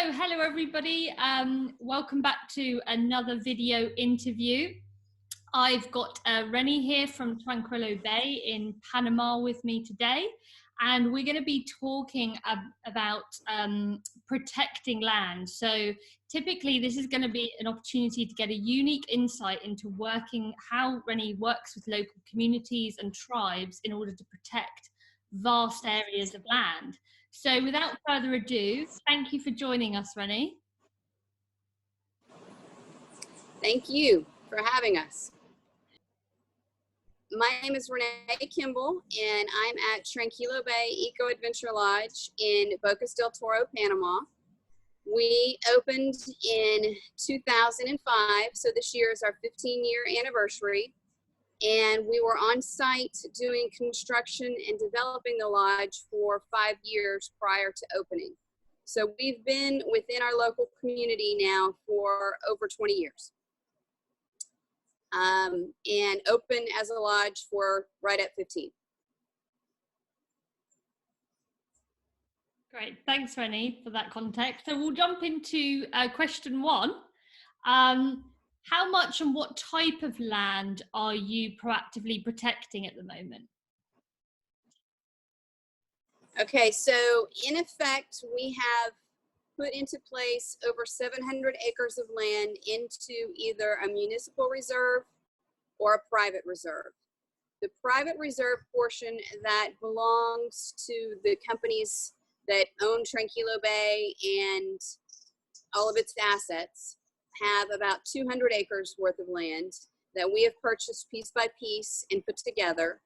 Hello everybody. Welcome back to another video interview. I've got Renee here from Tranquilo Bay in Panama with me today, and we're going to be talking about protecting land. So typically this is going to be an opportunity to get a unique insight into how Renee works with local communities and tribes in order to protect vast areas of land. So without further ado, thank you for joining us, Renee. Thank you for having us. My name is Renee Kimball, and I'm at Tranquilo Bay Eco Adventure Lodge in Bocas del Toro, Panama. We opened in 2005, so this year is our 15-year anniversary. And we were on site doing construction and developing the lodge for 5 years prior to opening. So we've been within our local community now for over 20 years. And open as a lodge for right at 15. Great, thanks Renee for that context. So we'll jump into question one. How much and what type of land are you proactively protecting at the moment? Okay, so in effect, we have put into place over 700 acres of land into either a municipal reserve or a private reserve. The private reserve portion that belongs to the companies that own Tranquilo Bay and all of its assets have about 200 acres worth of land that we have purchased piece by piece and put together.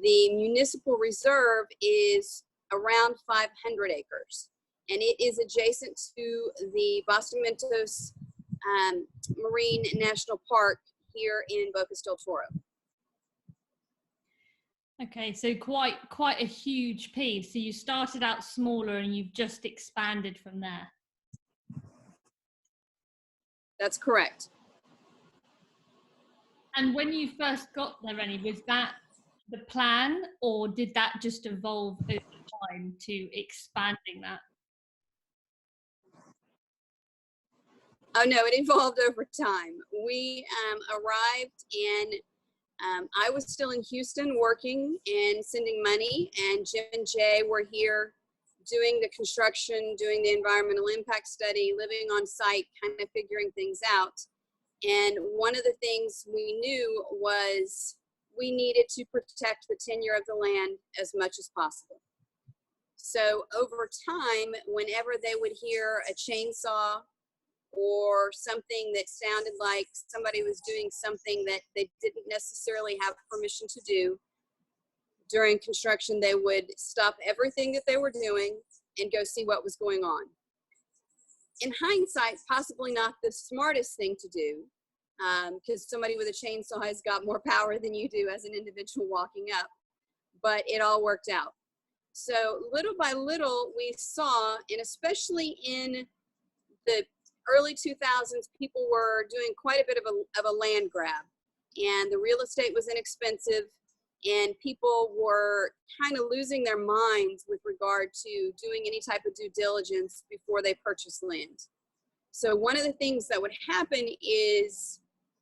The municipal reserve is around 500 acres, and it is adjacent to the Boston-Mentos Marine National Park here in Bocas del Toro. Okay, so quite a huge piece. So you started out smaller and you've just expanded from there. That's correct. And when you first got there, Renee, was that the plan, or did that just evolve over time to expanding that? Oh no, it evolved over time. We arrived and I was still in Houston working and sending money, and Jim and Jay were here doing the construction, doing the environmental impact study, living on site, kind of figuring things out. And one of the things we knew was we needed to protect the tenure of the land as much as possible. So over time, whenever they would hear a chainsaw or something that sounded like somebody was doing something that they didn't necessarily have permission to do during construction, they would stop everything that they were doing and go see what was going on. In hindsight, possibly not the smartest thing to do, because somebody with a chainsaw has got more power than you do as an individual walking up, but it all worked out. So little by little, we saw, and especially in the early 2000s, people were doing quite a bit of a land grab, and the real estate was inexpensive, and people were kind of losing their minds with regard to doing any type of due diligence before they purchased land. So one of the things that would happen is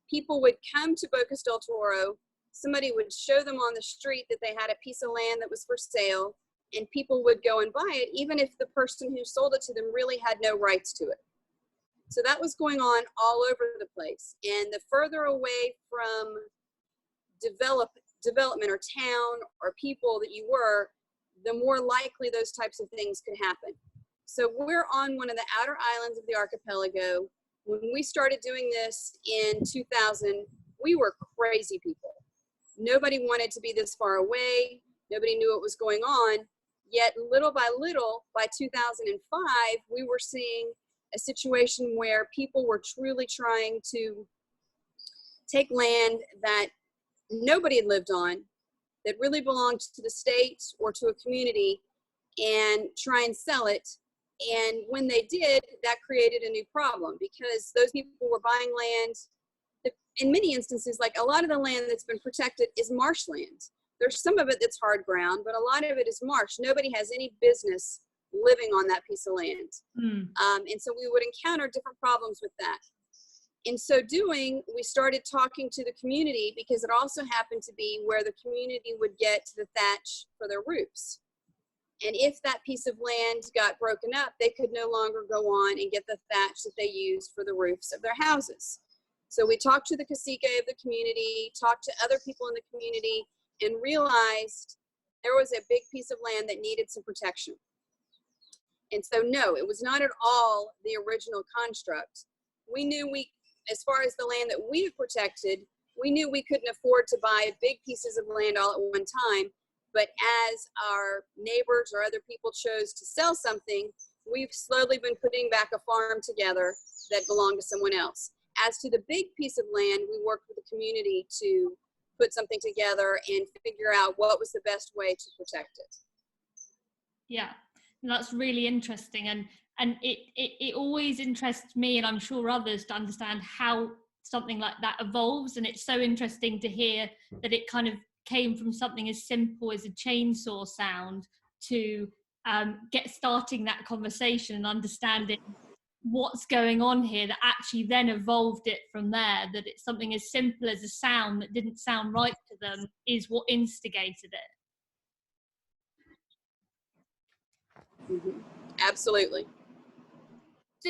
people would come to Bocas del Toro, somebody would show them on the street that they had a piece of land that was for sale, and people would go and buy it, even if the person who sold it to them really had no rights to it. So that was going on all over the place. And the further away from development or town or people that you were, the more likely those types of things could happen. So we're on one of the outer islands of the archipelago. When we started doing this in 2000, we were crazy people. Nobody wanted to be this far away. Nobody knew what was going on. Yet little by little, by 2005, we were seeing a situation where people were truly trying to take land that nobody had lived on, that really belonged to the state or to a community, and try and sell it. And when they did, that created a new problem, because those people were buying land that, in many instances, like a lot of the land that's been protected is marshland. There's some of it that's hard ground, but a lot of it is marsh. Nobody has any business living on that piece of land. Mm. And so we would encounter different problems with that. In so doing, we started talking to the community, because it also happened to be where the community would get the thatch for their roofs. And if that piece of land got broken up, they could no longer go on and get the thatch that they used for the roofs of their houses. So we talked to the cacique of the community, talked to other people in the community, and realized there was a big piece of land that needed some protection. And so no, it was not at all the original construct. We knew as far as the land that we had protected, we knew we couldn't afford to buy big pieces of land all at one time. But as our neighbors or other people chose to sell something, we've slowly been putting back a farm together that belonged to someone else. As to the big piece of land, we worked with the community to put something together and figure out what was the best way to protect it. Yeah, that's really interesting. And it always interests me, and I'm sure others, to understand how something like that evolves. And it's so interesting to hear that it kind of came from something as simple as a chainsaw sound to starting that conversation and understanding what's going on here, that actually then evolved it from there, that it's something as simple as a sound that didn't sound right to them is what instigated it. Mm-hmm. Absolutely. So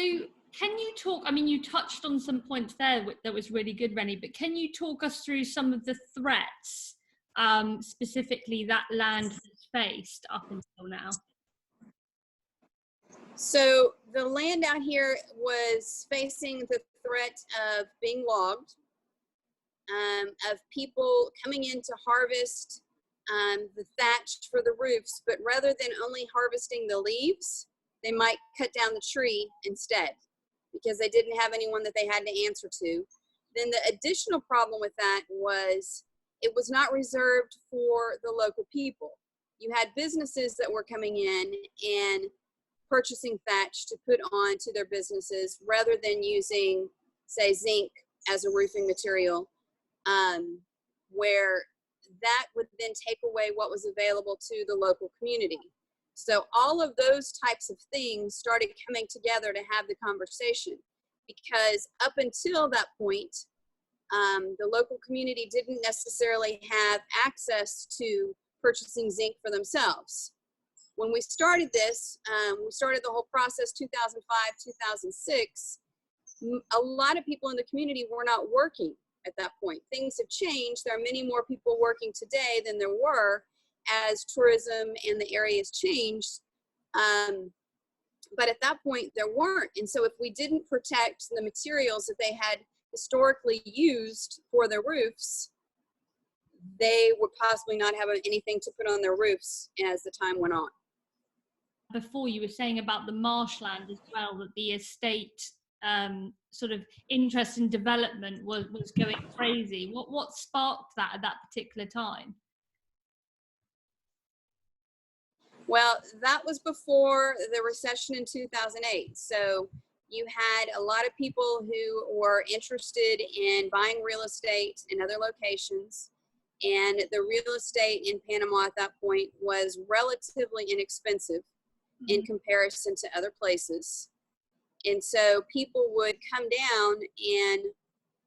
can you talk, I mean, you touched on some points there that was really good, Rennie, but can you talk us through some of the threats specifically that land has faced up until now? So the land out here was facing the threat of being logged, of people coming in to harvest the thatch for the roofs, but rather than only harvesting the leaves, they might cut down the tree instead, because they didn't have anyone that they had to answer to. Then the additional problem with that was it was not reserved for the local people. You had businesses that were coming in and purchasing thatch to put on to their businesses rather than using, say, zinc as a roofing material, where that would then take away what was available to the local community. So all of those types of things started coming together to have the conversation, because up until that point, the local community didn't necessarily have access to purchasing zinc for themselves. When we started this, we started the whole process 2005, 2006, a lot of people in the community were not working at that point. Things have changed. There are many more people working today than there were as tourism and the areas changed. But at that point, there weren't. And so if we didn't protect the materials that they had historically used for their roofs, they would possibly not have anything to put on their roofs as the time went on. Before, you were saying about the marshland as well, that the estate sort of interest in development was going crazy. What sparked that at that particular time? Well, that was before the recession in 2008. So you had a lot of people who were interested in buying real estate in other locations. And the real estate in Panama at that point was relatively inexpensive in comparison to other places. And so people would come down and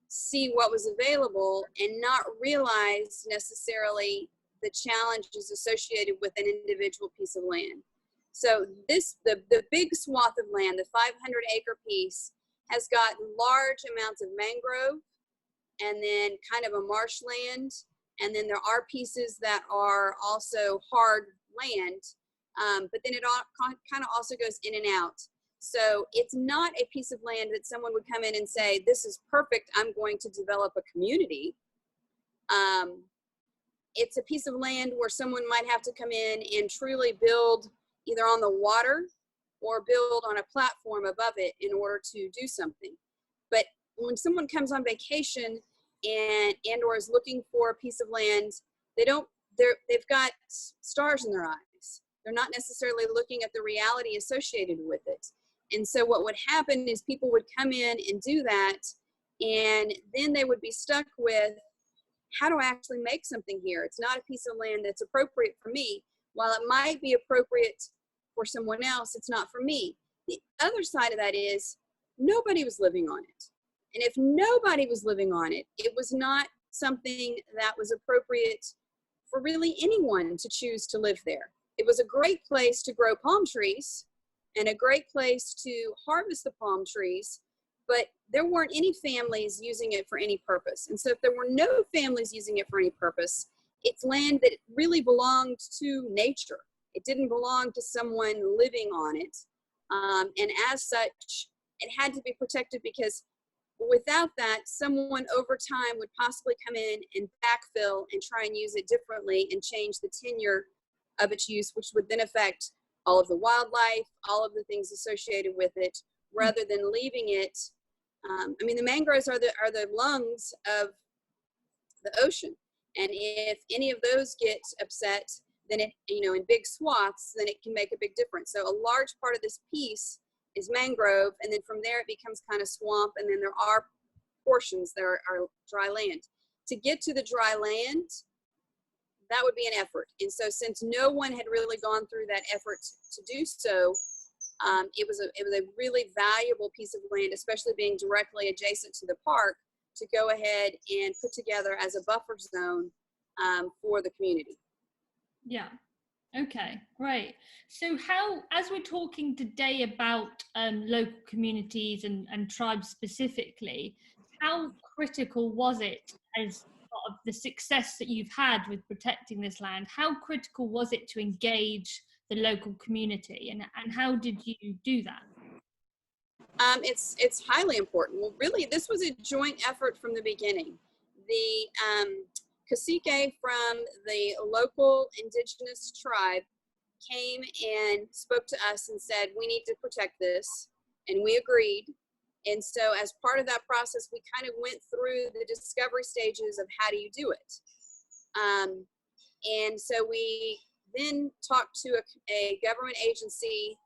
see what was available and not realize necessarily the challenges associated with an individual piece of land. So the big swath of land, the 500-acre piece, has got large amounts of mangrove and then kind of a marshland. And then there are pieces that are also hard land, but then it all kind of also goes in and out. So it's not a piece of land that someone would come in and say, this is perfect, I'm going to develop a community. It's a piece of land where someone might have to come in and truly build either on the water or build on a platform above it in order to do something. But when someone comes on vacation and or is looking for a piece of land, they've got stars in their eyes. They're not necessarily looking at the reality associated with it. And so what would happen is people would come in and do that, and then they would be stuck with, how do I actually make something here? It's not a piece of land that's appropriate for me. While it might be appropriate for someone else, it's not for me. The other side of that is nobody was living on it. And if nobody was living on it, it was not something that was appropriate for really anyone to choose to live there. It was a great place to grow palm trees and a great place to harvest the palm trees, but there weren't any families using it for any purpose. And so if there were no families using it for any purpose, it's land that really belonged to nature. It didn't belong to someone living on it. And as such, it had to be protected, because without that, someone over time would possibly come in and backfill and try and use it differently and change the tenure of its use, which would then affect all of the wildlife, all of the things associated with it, rather than leaving it. I mean, the mangroves are the lungs of the ocean. And if any of those get upset, then it, in big swaths, then it can make a big difference. So a large part of this piece is mangrove, and then from there it becomes kind of swamp, and then there are portions that are dry land. To get to the dry land, that would be an effort. And so since no one had really gone through that effort to do so, it was a really valuable piece of land, especially being directly adjacent to the park, to go ahead and put together as a buffer zone for the community. Yeah. Okay, great. So as we're talking today about local communities and tribes specifically, how critical was it, as part of the success that you've had with protecting this land, how critical was it to engage the local community, and how did you do that? It's highly important. Well, really, this was a joint effort from the beginning. The cacique from the local indigenous tribe came and spoke to us and said, we need to protect this, and we agreed. And so as part of that process, we kind of went through the discovery stages of how do you do it. And so we then talked to a government agency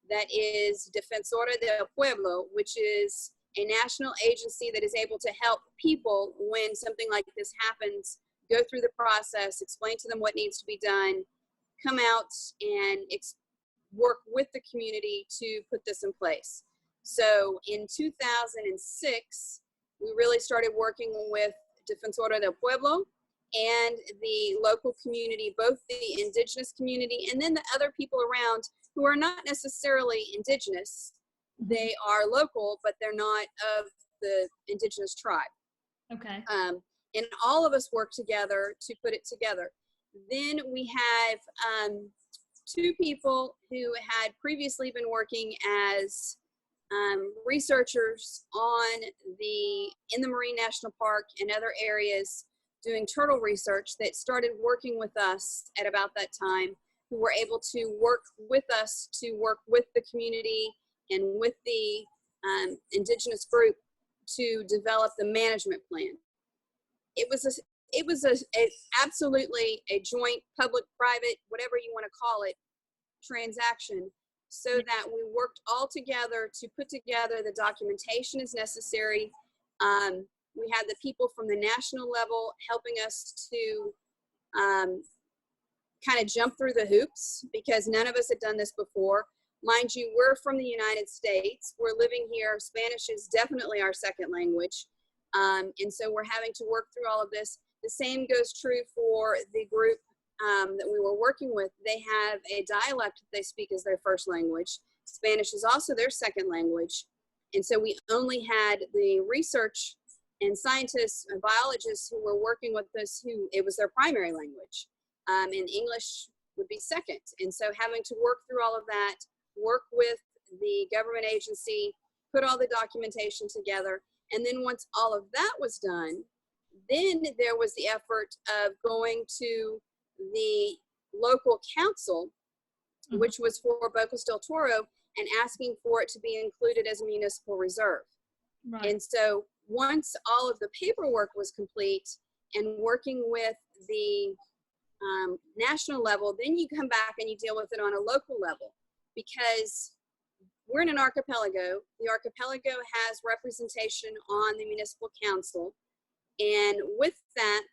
that is Defensora del Pueblo, which is a national agency that is able to help people when something like this happens, go through the process, explain to them what needs to be done, come out and work with the community to put this in place. So in 2006, we really started working with Defensora del Pueblo and the local community, both the indigenous community and then the other people around who are not necessarily indigenous. They are local, but they're not of the indigenous tribe. Okay. And all of us work together to put it together. Then we have two people who had previously been working as researchers in the Marine National Park and other areas doing turtle research, that started working with us at about that time, who were able to work with us to work with the community and with the indigenous group to develop the management plan. It was absolutely a joint public-private, whatever you want to call it, transaction, so that we worked all together to put together the documentation as necessary. We had the people from the national level helping us to kind of jump through the hoops, because none of us had done this before. Mind you, we're from the United States. We're living here. Spanish is definitely our second language. And so we're having to work through all of this. The same goes true for the group that we were working with. They have a dialect that they speak as their first language. Spanish is also their second language. And so we only had the research and scientists and biologists who were working with us, who it was their primary language. And English would be second. And so having to work through all of that, work with the government agency, put all the documentation together. And then once all of that was done, then there was the effort of going to the local council, which was for Bocas del Toro, and asking for it to be included as a municipal reserve. Right. And so once all of the paperwork was complete and working with the national level, then you come back and you deal with it on a local level, because we're in an archipelago. The archipelago has representation on the municipal council. And with that,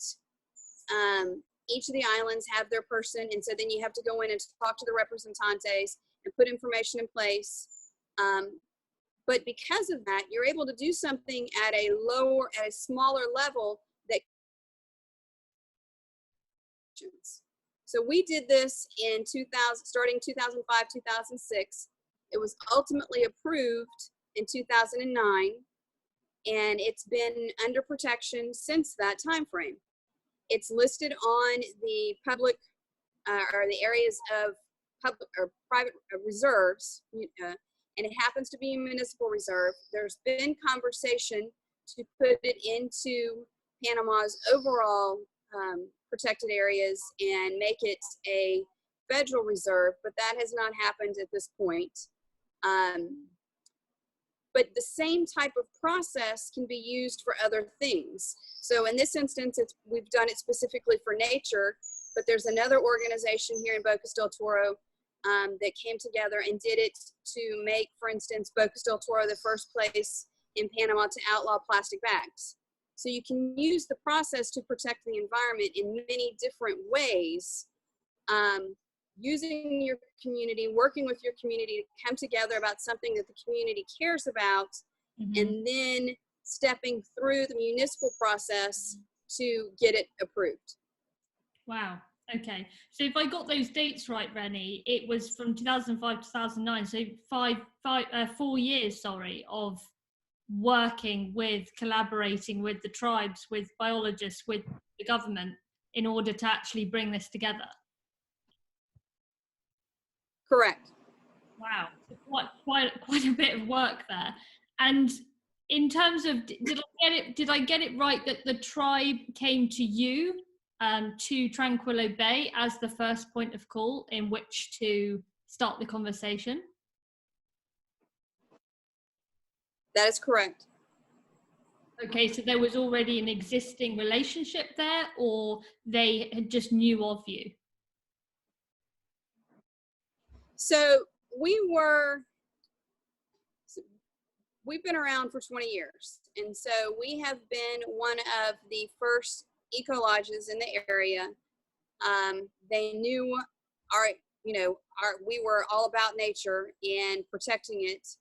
each of the islands have their person. And so then you have to go in and talk to the representantes and put information in place. But because of that, you're able to do something at a smaller level that. So we did this in 2000, starting 2005, 2006. It was ultimately approved in 2009, and it's been under protection since that time frame. It's listed on the public or the areas of public or private reserves, and it happens to be a municipal reserve. There's been conversation to put it into Panama's overall protected areas and make it a federal reserve, but that has not happened at this point. But the same type of process can be used for other things. So in this instance, we've done it specifically for nature, but there's another organization here in Bocas del Toro that came together and did it to make, for instance, Bocas del Toro the first place in Panama to outlaw plastic bags. So you can use the process to protect the environment in many different ways, using your community, working with your community to come together about something that the community cares about, and then stepping through the municipal process to get it approved. Wow. Okay. So if I got those dates right, Renee, it was from 2005 to 2009. So 4 years, of working with, collaborating with the tribes, with biologists, with the government in order to actually bring this together. Correct. Wow, quite a bit of work there. And in terms of, did I get it right that the tribe came to you, to Tranquilo Bay as the first point of call in which to start the conversation? That is correct. Okay, so there was already an existing relationship there, or they had just knew of you? So we've been around for 20 years. And so we have been one of the first eco lodges in the area. They knew we were all about nature and protecting it,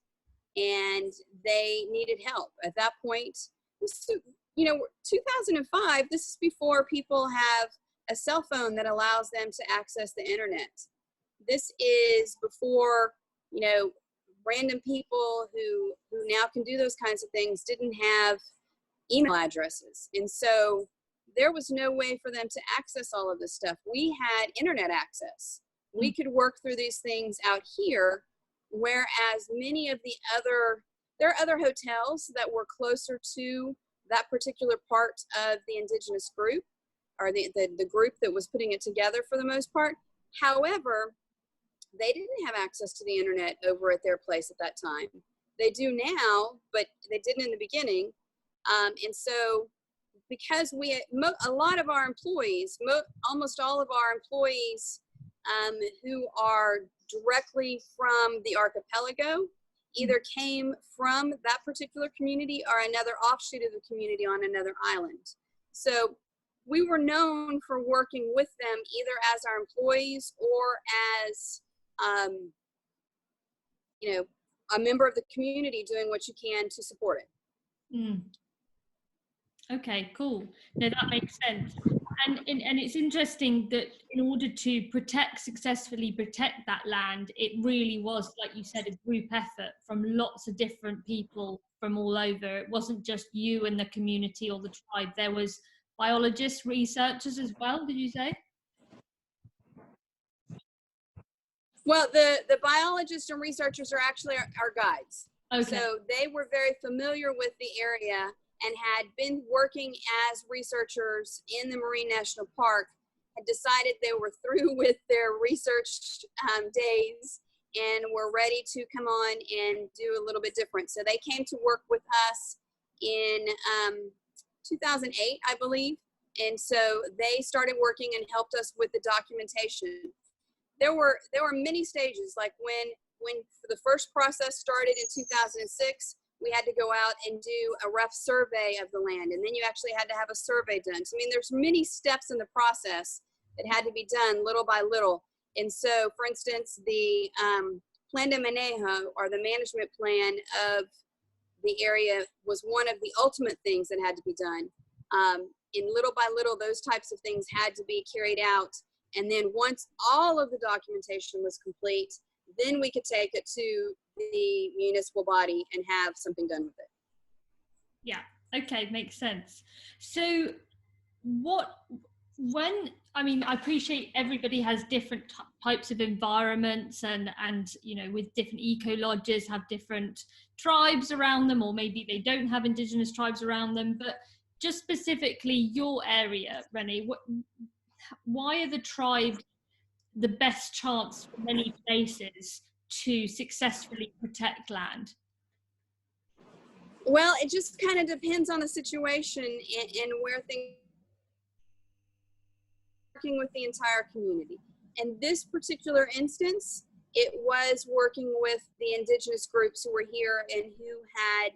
and they needed help. At that point, 2005, this is before people have a cell phone that allows them to access the internet. This is before, random people who now can do those kinds of things didn't have email addresses. And so there was no way for them to access all of this stuff. We had internet access. We could work through these things out here, whereas many of there are other hotels that were closer to that particular part of the indigenous group, or the group that was putting it together for the most part. However, they didn't have access to the internet over at their place at that time. They do now, but they didn't in the beginning. And so because a lot of our employees, almost all of our employees who are directly from the archipelago, either came from that particular community or another offshoot of the community on another island. So we were known for working with them either as our employees or as a member of the community doing what you can to support it. Okay, cool. No, that makes sense. And it's interesting that in order to successfully protect that land, it really was, like you said, a group effort from lots of different people from all over. It wasn't just you and the community or the tribe. There was biologists, researchers as well, did you say? Well, the biologists and researchers are actually our guides. Okay. So they were very familiar with the area and had been working as researchers in the Marine National Park, had decided they were through with their research days and were ready to come on and do a little bit different. So they came to work with us in 2008, I believe. And so they started working and helped us with the documentation. There were many stages, like when the first process started in 2006, we had to go out and do a rough survey of the land, and then you actually had to have a survey done. So, I mean, there's many steps in the process that had to be done little by little. And so, for instance, the plan de manejo, or the management plan of the area, was one of the ultimate things that had to be done. And little by little, those types of things had to be carried out. And then once all of the documentation was complete, then we could take it to the municipal body and have something done with it. Yeah, okay, makes sense. So I appreciate everybody has different types of environments, and you know, with different eco lodges have different tribes around them, or maybe they don't have indigenous tribes around them. But just specifically your area, Renee, why are the tribes the best chance for many places to successfully protect land? Well, it just kind of depends on the situation and where things are, working with the entire community. In this particular instance, it was working with the indigenous groups who were here and who had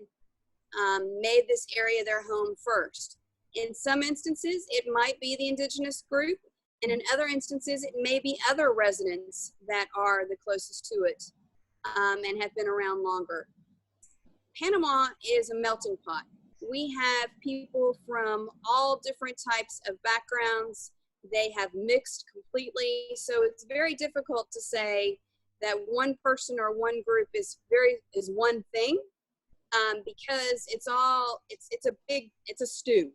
made this area their home first. In some instances, it might be the indigenous group, and in other instances, it may be other residents that are the closest to it and have been around longer. Panama is a melting pot. We have people from all different types of backgrounds. They have mixed completely, so it's very difficult to say that one person or one group is one thing, because it's a stew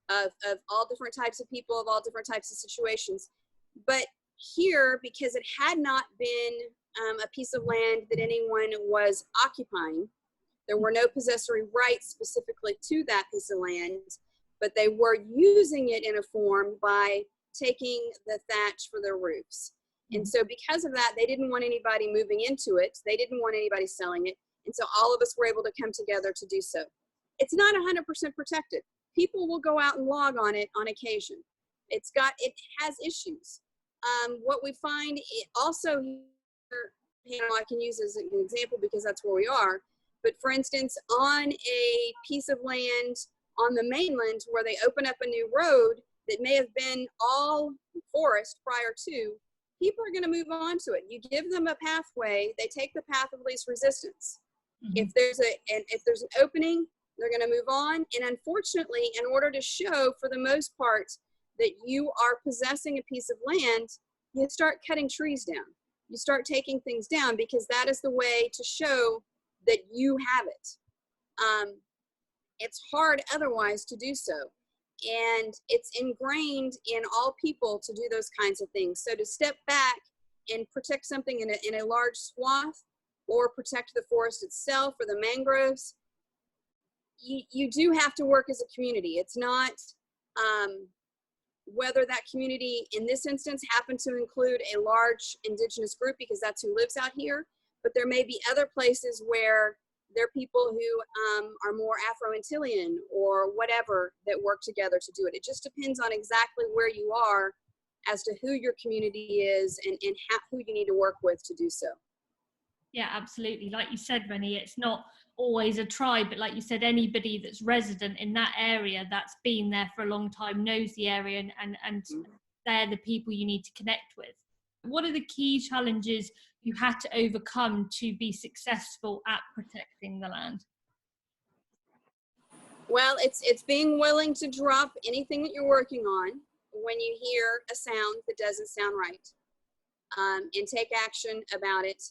of all different types of people, of all different types of situations. But here, because it had not been a piece of land that anyone was occupying, there were no possessory rights specifically to that piece of land, but they were using it in a form by taking the thatch for their roofs. And so because of that, they didn't want anybody moving into it. They didn't want anybody selling it. And so all of us were able to come together to do so. It's not 100% protected. People will go out and log on it on occasion. It has issues. What we find also here, Panama, I can use as an example because that's where we are. But for instance, on a piece of land on the mainland where they open up a new road that may have been all forest prior to, people are going to move on to it. You give them a pathway, they take the path of least resistance. Mm-hmm. If there's an opening, they're going to move on. And unfortunately, in order to show, for the most part, that you are possessing a piece of land, you start cutting trees down. You start taking things down because that is the way to show that you have it. It's hard otherwise to do so. And it's ingrained in all people to do those kinds of things. So to step back and protect something in a large swath, or protect the forest itself or the mangroves, you do have to work as a community. It's not whether that community in this instance happened to include a large indigenous group because that's who lives out here, but there may be other places where there are people who are more Afro-Antillean or whatever that work together to do it. It just depends on exactly where you are as to who your community is and who you need to work with to do so. Yeah, absolutely. Like you said, Renee, it's not always a tribe, but like you said, anybody that's resident in that area that's been there for a long time knows the area, and they're the people you need to connect with. What are the key challenges you had to overcome to be successful at protecting the land? Well, it's being willing to drop anything that you're working on when you hear a sound that doesn't sound right, and take action about it.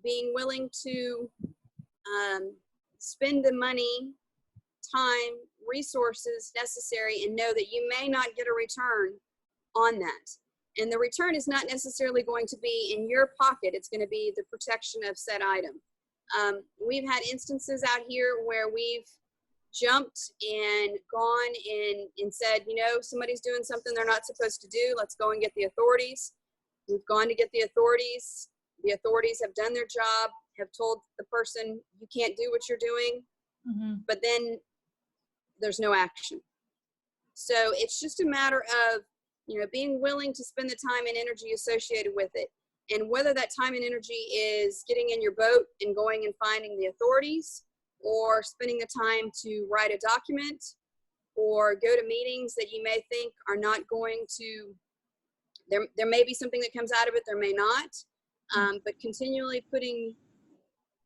Being willing to spend the money, time, resources necessary, and know that you may not get a return on that. And the return is not necessarily going to be in your pocket. It's going to be the protection of said item. We've had instances out here where we've jumped and gone and said, you know, somebody's doing something they're not supposed to do. Let's go and get the authorities. We've gone to get the authorities. The authorities have done their job, have told the person, you can't do what you're doing, but then there's no action. So it's just a matter of, you know, being willing to spend the time and energy associated with it. And whether that time and energy is getting in your boat and going and finding the authorities, or spending the time to write a document, or go to meetings that you may think are not going to, there may be something that comes out of it, there may not. but continually putting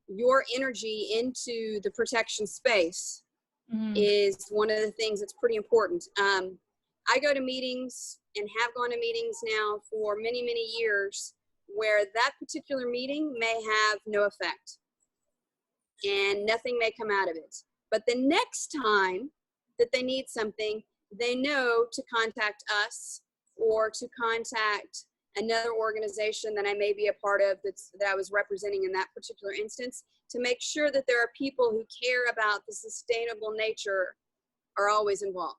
your energy into the protection space is one of the things that's pretty important. I go to meetings and have gone to meetings now for many, many years where that particular meeting may have no effect and nothing may come out of it. But the next time that they need something, they know to contact us or to contact another organization that I may be a part of that I was representing in that particular instance, to make sure that there are people who care about the sustainable nature are always involved.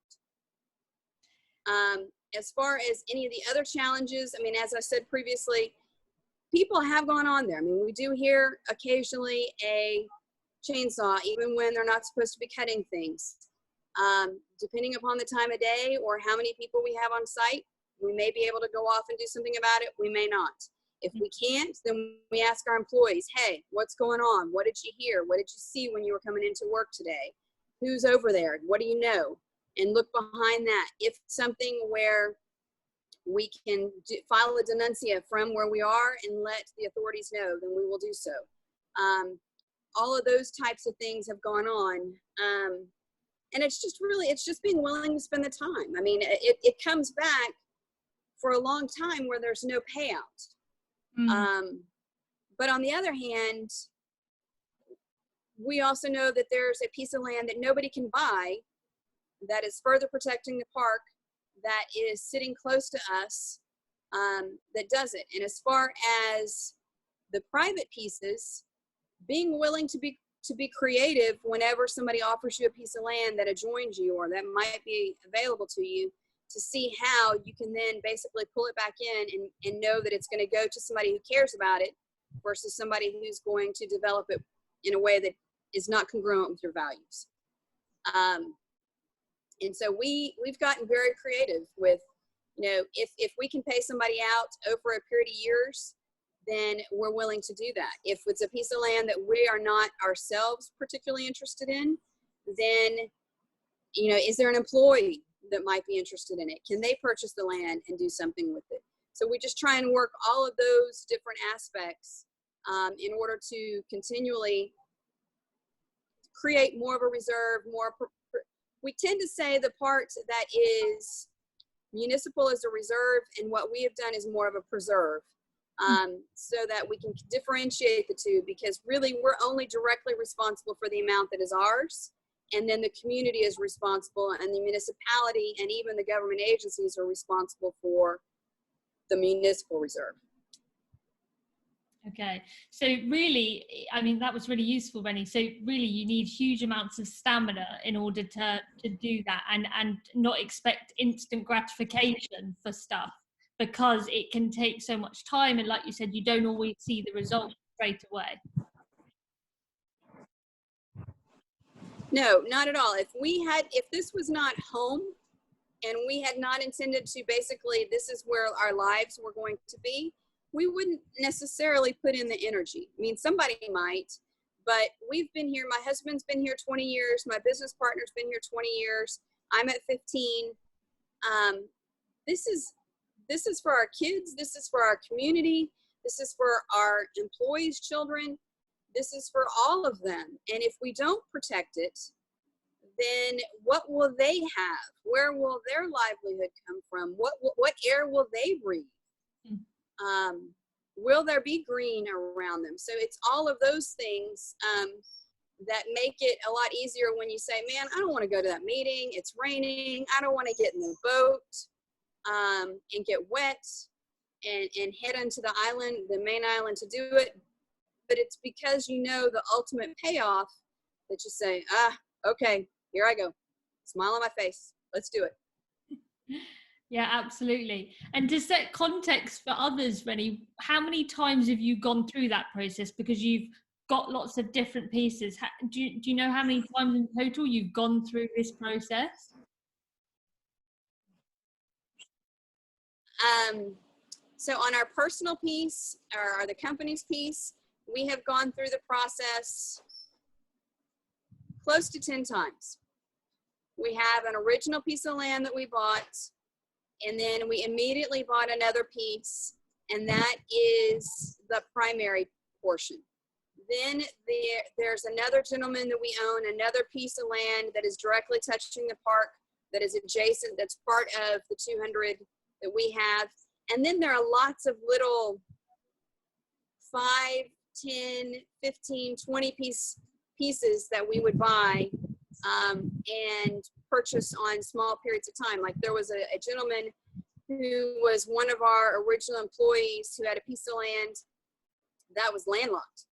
As far as any of the other challenges, I mean, as I said previously, people have gone on there. I mean, we do hear occasionally a chainsaw, even when they're not supposed to be cutting things. Depending upon the time of day or how many people we have on site, we may be able to go off and do something about it. We may not. If we can't, then we ask our employees, hey, what's going on? What did you hear? What did you see when you were coming into work today? Who's over there? What do you know? And look behind that. If something where we can file a denuncia from where we are and let the authorities know, then we will do so. All of those types of things have gone on. And it's just really, it's just being willing to spend the time. I mean, it comes back for a long time where there's no payout. But on the other hand, we also know that there's a piece of land that nobody can buy that is further protecting the park, that is sitting close to us, that does it. And as far as the private pieces, being willing to be creative whenever somebody offers you a piece of land that adjoins you or that might be available to you, to see how you can then basically pull it back in and know that it's going to go to somebody who cares about it versus somebody who's going to develop it in a way that is not congruent with your values. And so we've gotten very creative with, you know, if we can pay somebody out over a period of years, then we're willing to do that. If it's a piece of land that we are not ourselves particularly interested in, then, you know, is there an employee that might be interested in it? Can they purchase the land and do something with it? So we just try and work all of those different aspects in order to continually create more of a reserve, we tend to say the part that is municipal is a reserve, and what we have done is more of a preserve, so that we can differentiate the two, because really we're only directly responsible for the amount that is ours, and then the community is responsible, and the municipality and even the government agencies are responsible for the municipal reserve. Okay, so really, I mean, that was really useful, Rennie. So really, you need huge amounts of stamina in order to do that, and not expect instant gratification for stuff, because it can take so much time, and like you said, you don't always see the results straight away. No, not at all. If this was not home, and we had not intended to basically, this is where our lives were going to be, we wouldn't necessarily put in the energy. I mean, somebody might, but we've been here. My husband's been here 20 years. My business partner's been here 20 years. I'm at 15. This is for our kids. This is for our community. This is for our employees' children. This is for all of them. And if we don't protect it, then what will they have? Where will their livelihood come from? What air will they breathe? Will there be green around them? So it's all of those things that make it a lot easier when you say, man, I don't want to go to that meeting. It's raining. I don't want to get in the boat and get wet and head onto the island, the main island, to do it. But it's because you know the ultimate payoff that you say, okay, here I go. Smile on my face. Let's do it. Yeah, absolutely. And to set context for others, Rennie, how many times have you gone through that process? Because you've got lots of different pieces. Do you know how many times in total you've gone through this process? So on our personal piece, or the company's piece, we have gone through the process close to 10 times. We have an original piece of land that we bought, and then we immediately bought another piece and that is the primary portion. Then there's another gentleman that we own, another piece of land that is directly touching the park, that is adjacent, that's part of the 200 that we have. And then there are lots of little 5, 10, 15, 20 pieces that we would buy and purchase on small periods of time. Like there was a gentleman who was one of our original employees who had a piece of land that was landlocked.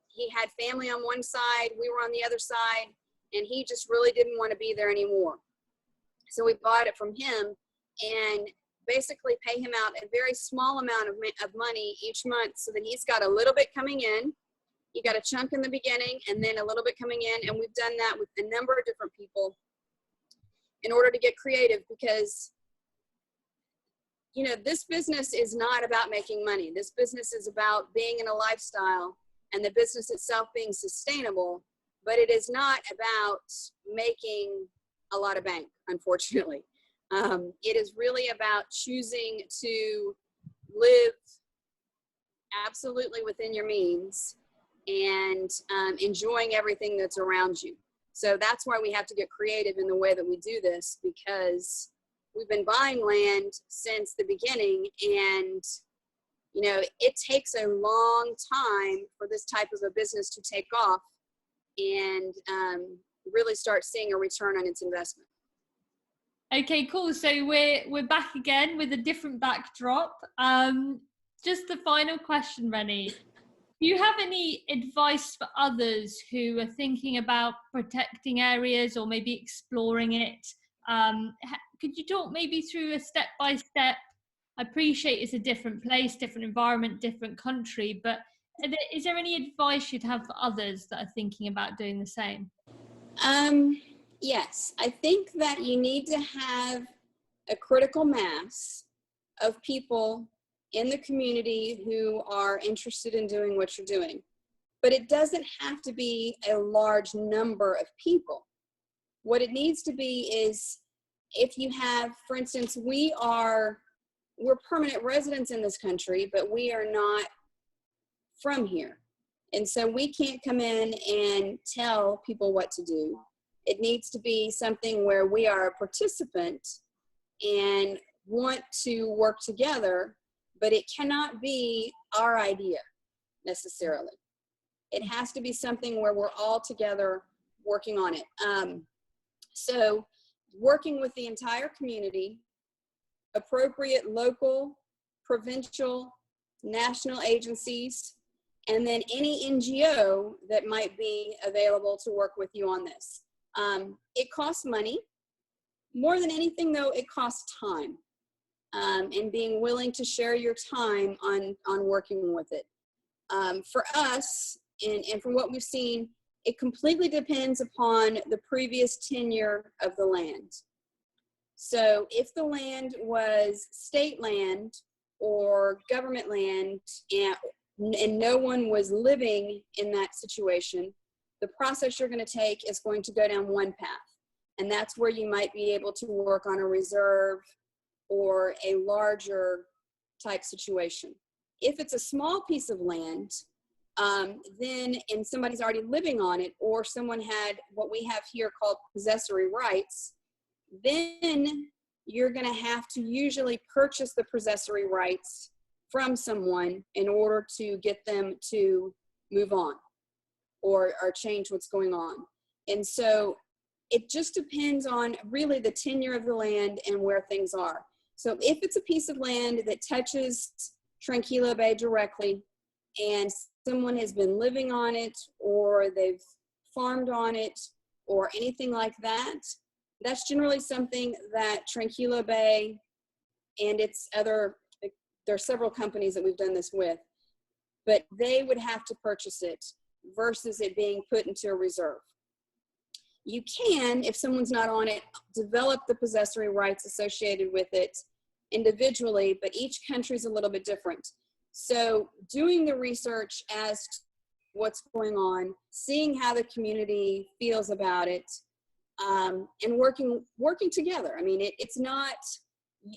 He had family on one side, we were on the other side, and he just really didn't want to be there anymore. So we bought it from him and basically pay him out a very small amount of money each month, so that he's got a little bit coming in. He got a chunk in the beginning and then a little bit coming in, and we've done that with a number of different people in order to get creative, because you know, this business is not about making money. This business is about being in a lifestyle and the business itself being sustainable, but it is not about making a lot of bank, unfortunately. It is really about choosing to live absolutely within your means and enjoying everything that's around you. So that's why we have to get creative in the way that we do this, because we've been buying land since the beginning, and you know, it takes a long time for this type of a business to take off and really start seeing a return on its investment. Okay, cool. So we're back again with a different backdrop. Just the final question, Renee. Do you have any advice for others who are thinking about protecting areas or maybe exploring it? Could you talk maybe through a step-by-step? I appreciate it's a different place, different environment, different country, but is there any advice you'd have for others that are thinking about doing the same? Yes, I think that you need to have a critical mass of people in the community who are interested in doing what you're doing. But it doesn't have to be a large number of people. What it needs to be is, if you have, for instance, we're permanent residents in this country, but we are not from here. And so we can't come in and tell people what to do. It needs to be something where we are a participant and want to work together, but it cannot be our idea necessarily. It has to be something where we're all together working on it. So working with the entire community, appropriate local, provincial, national agencies, and then any NGO that might be available to work with you on this. It costs money. More than anything though, it costs time, and being willing to share your time on working with it. For us, and from what we've seen, it completely depends upon the previous tenure of the land. So if the land was state land or government land and no one was living in that situation, the process you're going to take is going to go down one path. And that's where you might be able to work on a reserve or a larger type situation. If it's a small piece of land, then, and somebody's already living on it, or someone had what we have here called possessory rights, then you're going to have to usually purchase the possessory rights from someone in order to get them to move on or change what's going on. And so it just depends on really the tenure of the land and where things are. So if it's a piece of land that touches Tranquilo Bay directly and someone has been living on it, or they've farmed on it, or anything like that, that's generally something that Tranquilo Bay and its other, there are several companies that we've done this with, but they would have to purchase it versus it being put into a reserve. You can, if someone's not on it, develop the possessory rights associated with it individually, but each country is a little bit different. So doing the research as to what's going on, seeing how the community feels about it, and working together. I mean, it's not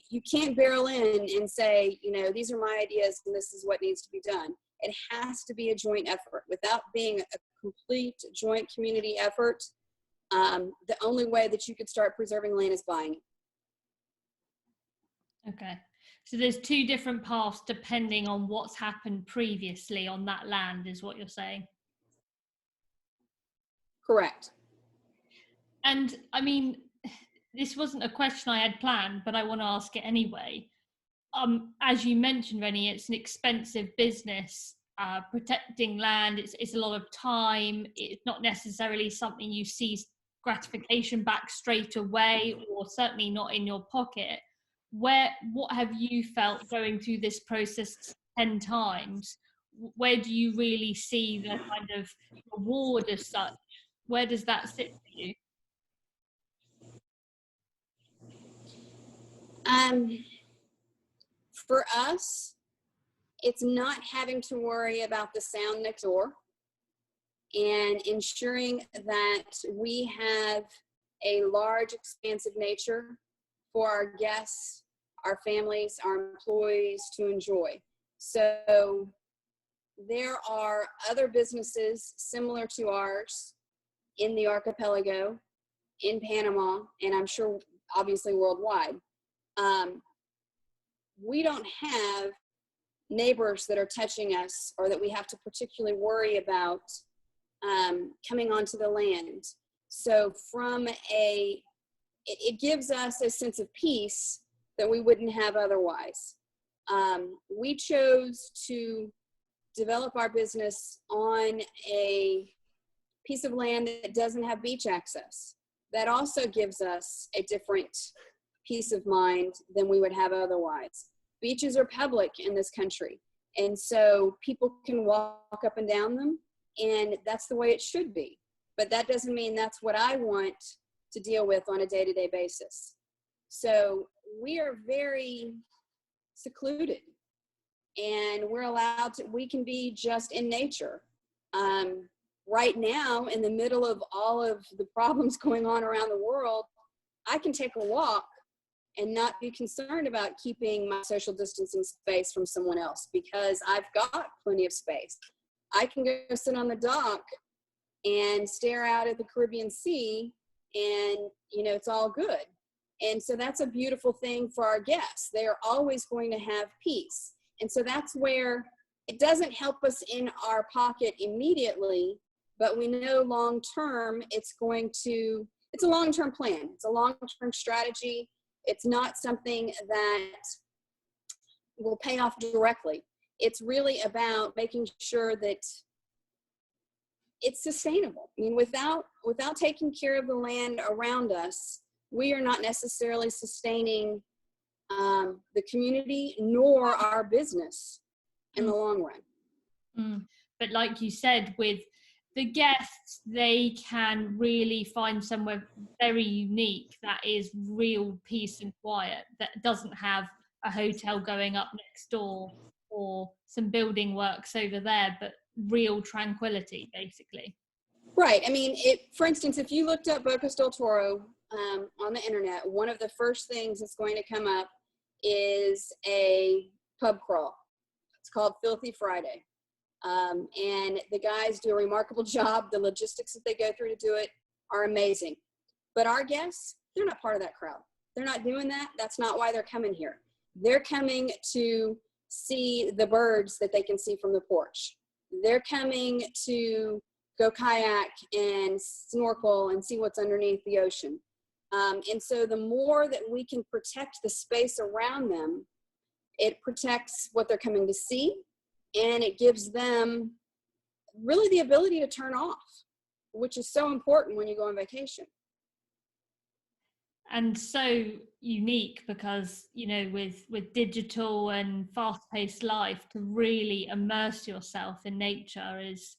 you can't barrel in and say, you know, these are my ideas and this is what needs to be done. It has to be a joint effort. Without being a complete joint community effort, the only way that you could start preserving land is buying it. Okay. So there's two different paths depending on what's happened previously on that land, is what you're saying? Correct. And I mean, this wasn't a question I had planned, but I want to ask it anyway. As you mentioned, Rennie, it's an expensive business. Protecting land, it's a lot of time. It's not necessarily something you see gratification back straight away, or certainly not in your pocket. What have you felt going through this process 10 times? Where do you really see the kind of reward as such? Where does that sit for you? For us, it's not having to worry about the sound next door and ensuring that we have a large, expansive nature for our guests, our families, our employees to enjoy. So there are other businesses similar to ours in the archipelago, in Panama, and I'm sure obviously worldwide. We don't have neighbors that are touching us or that we have to particularly worry about coming onto the land. So it gives us a sense of peace that we wouldn't have otherwise. We chose to develop our business on a piece of land that doesn't have beach access. That also gives us a different peace of mind than we would have otherwise. Beaches are public in this country, and so people can walk up and down them, and that's the way it should be. But that doesn't mean that's what I want to deal with on a day-to-day basis. So we are very secluded, and we can be just in nature. Right now, in the middle of all of the problems going on around the world, I can take a walk and not be concerned about keeping my social distancing space from someone else because I've got plenty of space. I can go sit on the dock and stare out at the Caribbean Sea and, you know, it's all good. And so that's a beautiful thing for our guests. They are always going to have peace. And so that's where it doesn't help us in our pocket immediately, but we know long-term it's a long-term plan. It's a long-term strategy. It's not something that will pay off directly. It's really about making sure that it's sustainable. I mean, without taking care of the land around us, we are not necessarily sustaining the community nor our business in the long run. But like you said, with the guests, they can really find somewhere very unique that is real peace and quiet, that doesn't have a hotel going up next door or some building works over there, but real tranquility, basically. Right. I mean, for instance, if you looked up Bocas del Toro on the internet, one of the first things that's going to come up is a pub crawl. It's called Filthy Friday. And the guys do a remarkable job. The logistics that they go through to do it are amazing. But our guests, they're not part of that crowd. They're not doing that. That's not why they're coming here. They're coming to see the birds that they can see from the porch. They're coming to go kayak and snorkel and see what's underneath the ocean. And so the more that we can protect the space around them, it protects what they're coming to see, and it gives them really the ability to turn off, which is so important when you go on vacation. And so unique because, you know, with digital and fast-paced life, to really immerse yourself in nature is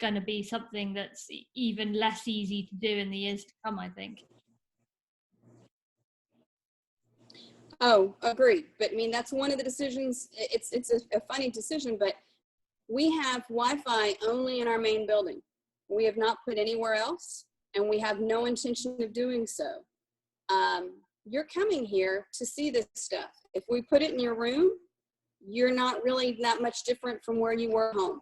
going to be something that's even less easy to do in the years to come, I think. Oh, agreed. But I mean, that's one of the decisions. It's a funny decision, but we have Wi-Fi only in our main building. We have not put anywhere else, and we have no intention of doing so. you're coming here to see this stuff. If we put it in your room, you're not really that much different from where you were home.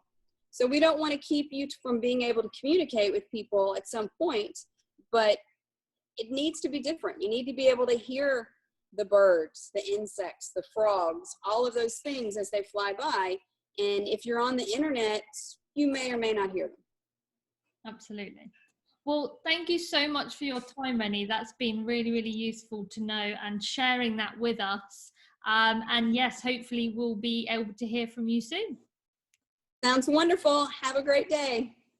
So we don't want to keep you from being able to communicate with people at some point, but it needs to be different. You need to be able to hear the birds, the insects, the frogs, all of those things as they fly by. And if you're on the internet, you may or may not hear them. Absolutely. Well, thank you so much for your time, Renee. That's been really, really useful to know and sharing that with us. And yes, hopefully we'll be able to hear from you soon. Sounds wonderful. Have a great day.